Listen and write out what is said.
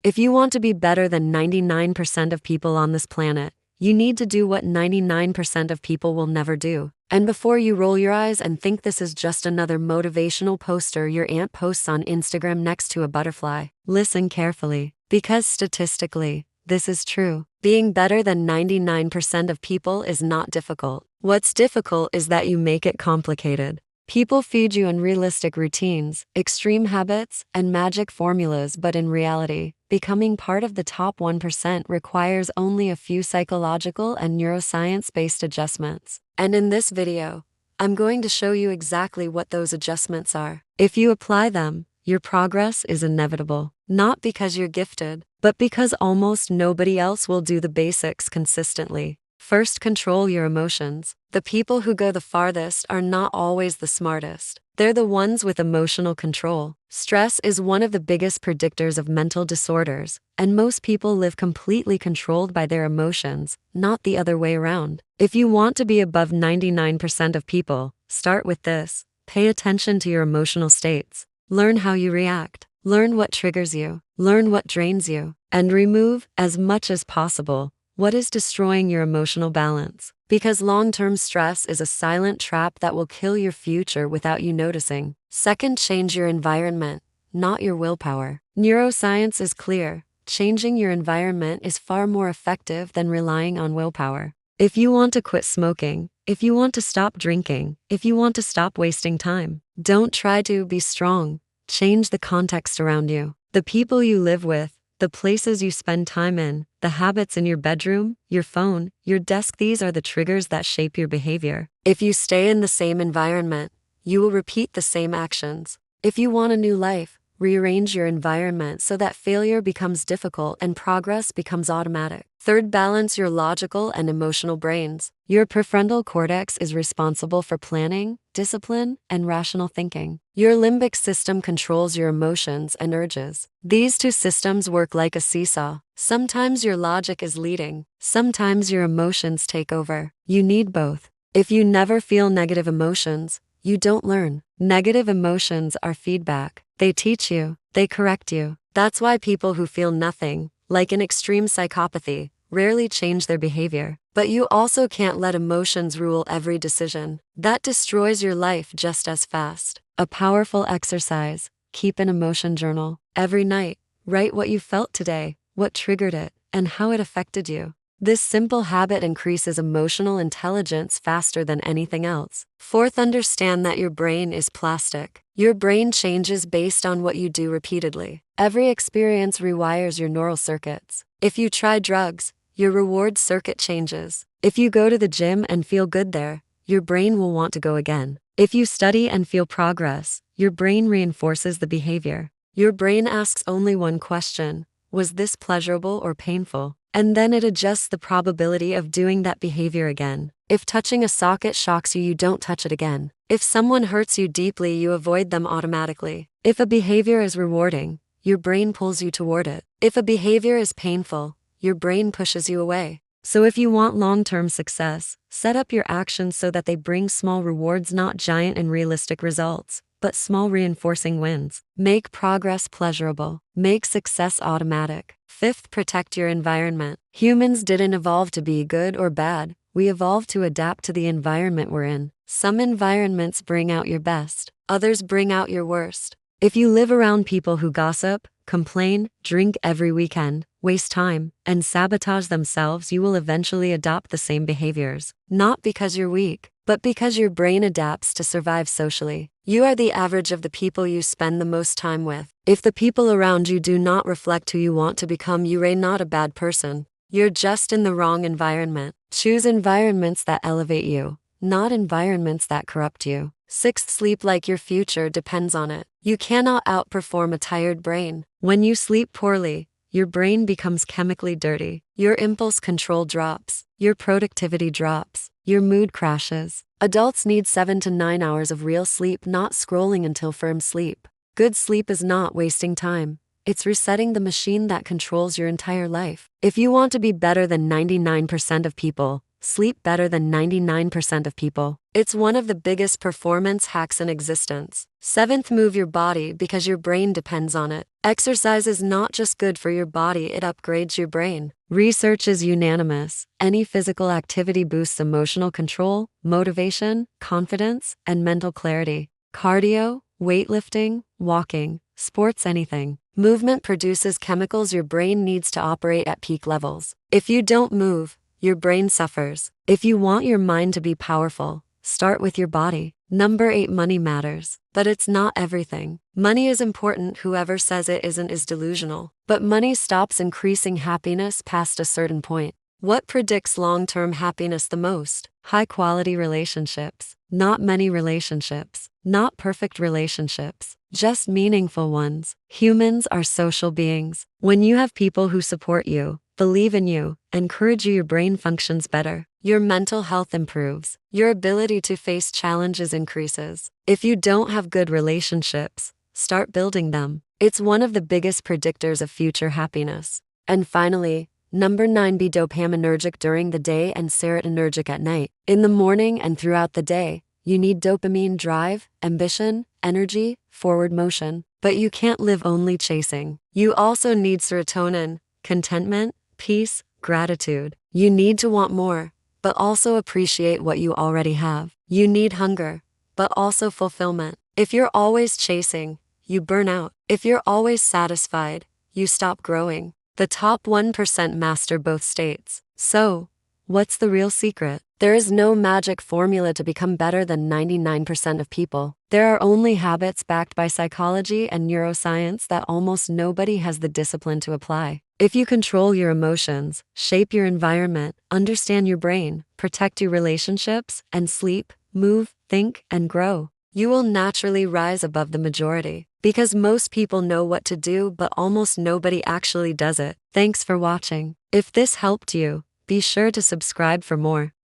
If you want to be better than 99% of people on this planet, you need to do what 99% of people will never do. And before you roll your eyes and think this is just another motivational poster your aunt posts on Instagram next to a butterfly, listen carefully, because statistically, this is true. Being better than 99% of people is not difficult. What's difficult is that you make it complicated. People feed you unrealistic routines, extreme habits, and magic formulas, but in reality, becoming part of the top 1% requires only a few psychological and neuroscience-based adjustments. And in this video, I'm going to show you exactly what those adjustments are. If you apply them, your progress is inevitable. Not because you're gifted, but because almost nobody else will do the basics consistently. First, control your emotions. The people who go the farthest are not always the smartest. They're the ones with emotional control. Stress is one of the biggest predictors of mental disorders, and most people live completely controlled by their emotions, not the other way around. If you want to be above 99% of people, start with this. Pay attention to your emotional states. Learn how you react. Learn what triggers you. Learn what drains you. And remove, as much as possible, what is destroying your emotional balance? Because long-term stress is a silent trap that will kill your future without you noticing. Second, change your environment, not your willpower. Neuroscience is clear. Changing your environment is far more effective than relying on willpower. If you want to quit smoking, if you want to stop drinking, if you want to stop wasting time, don't try to be strong. Change the context around you. The people you live with, the places you spend time in, the habits in your bedroom, your phone, your desk, these are the triggers that shape your behavior. If you stay in the same environment, you will repeat the same actions. If you want a new life, rearrange your environment so that failure becomes difficult and progress becomes automatic. Third, balance your logical and emotional brains. Your prefrontal cortex is responsible for planning, discipline, and rational thinking. Your limbic system controls your emotions and urges. These two systems work like a seesaw. Sometimes your logic is leading, sometimes your emotions take over. You need both. If you never feel negative emotions, you don't learn. Negative emotions are feedback. They teach you, they correct you. That's why people who feel nothing, like an extreme psychopathy, rarely change their behavior. But you also can't let emotions rule every decision. That destroys your life just as fast. A powerful exercise: keep an emotion journal. Every night, write what you felt today, what triggered it, and how it affected you. This simple habit increases emotional intelligence faster than anything else. Fourth, understand that your brain is plastic. Your brain changes based on what you do repeatedly. Every experience rewires your neural circuits. If you try drugs, your reward circuit changes. If you go to the gym and feel good there, your brain will want to go again. If you study and feel progress, your brain reinforces the behavior. Your brain asks only one question: was this pleasurable or painful? And then it adjusts the probability of doing that behavior again. If touching a socket shocks you, you don't touch it again. If someone hurts you deeply, you avoid them automatically. If a behavior is rewarding, your brain pulls you toward it. If a behavior is painful, your brain pushes you away. So if you want long-term success, set up your actions so that they bring small rewards, not giant and realistic results, but small reinforcing wins. Make progress pleasurable. Make success automatic. Fifth, protect your environment. Humans didn't evolve to be good or bad. We evolved to adapt to the environment we're in. Some environments bring out your best. Others bring out your worst. If you live around people who gossip, complain, drink every weekend, waste time, and sabotage themselves, you will eventually adopt the same behaviors. Not because you're weak, but because your brain adapts to survive socially. You are the average of the people you spend the most time with. If the people around you do not reflect who you want to become, you are not a bad person. You're just in the wrong environment. Choose environments that elevate you, not environments that corrupt you. Sixth, sleep like your future depends on it. You cannot outperform a tired brain. When you sleep poorly, your brain becomes chemically dirty. Your impulse control drops. Your productivity drops. Your mood crashes. Adults need 7 to 9 hours of real sleep, not scrolling until firm sleep. Good sleep is not wasting time. It's resetting the machine that controls your entire life. If you want to be better than 99% of people, sleep better than 99% of people. It's one of the biggest performance hacks in existence. 7th, move your body because your brain depends on it. Exercise is not just good for your body, it upgrades your brain. Research is unanimous. Any physical activity boosts emotional control, motivation, confidence, and mental clarity. Cardio, weightlifting, walking, sports, anything. Movement produces chemicals your brain needs to operate at peak levels. If you don't move, your brain suffers. If you want your mind to be powerful, start with your body. Number 8, money matters, but it's not everything. Money is important, whoever says it isn't is delusional. But money stops increasing happiness past a certain point. What predicts long-term happiness the most? High-quality relationships. Not many relationships. Not perfect relationships. Just meaningful ones. Humans are social beings. When you have people who support you, believe in you, encourage you, your brain functions better. Your mental health improves. Your ability to face challenges increases. If you don't have good relationships, start building them. It's one of the biggest predictors of future happiness. And finally, number 9, be dopaminergic during the day and serotonergic at night. In the morning and throughout the day, you need dopamine, drive, ambition, energy, forward motion. But you can't live only chasing. You also need serotonin, contentment, peace, gratitude. You need to want more, but also appreciate what you already have. You need hunger, but also fulfillment. If you're always chasing, you burn out. If you're always satisfied, you stop growing. The top 1% master both states. So, what's the real secret? There is no magic formula to become better than 99% of people. There are only habits backed by psychology and neuroscience that almost nobody has the discipline to apply. If you control your emotions, shape your environment, understand your brain, protect your relationships, and sleep, move, think, and grow, you will naturally rise above the majority. Because most people know what to do, but almost nobody actually does it. Thanks for watching. If this helped you, be sure to subscribe for more.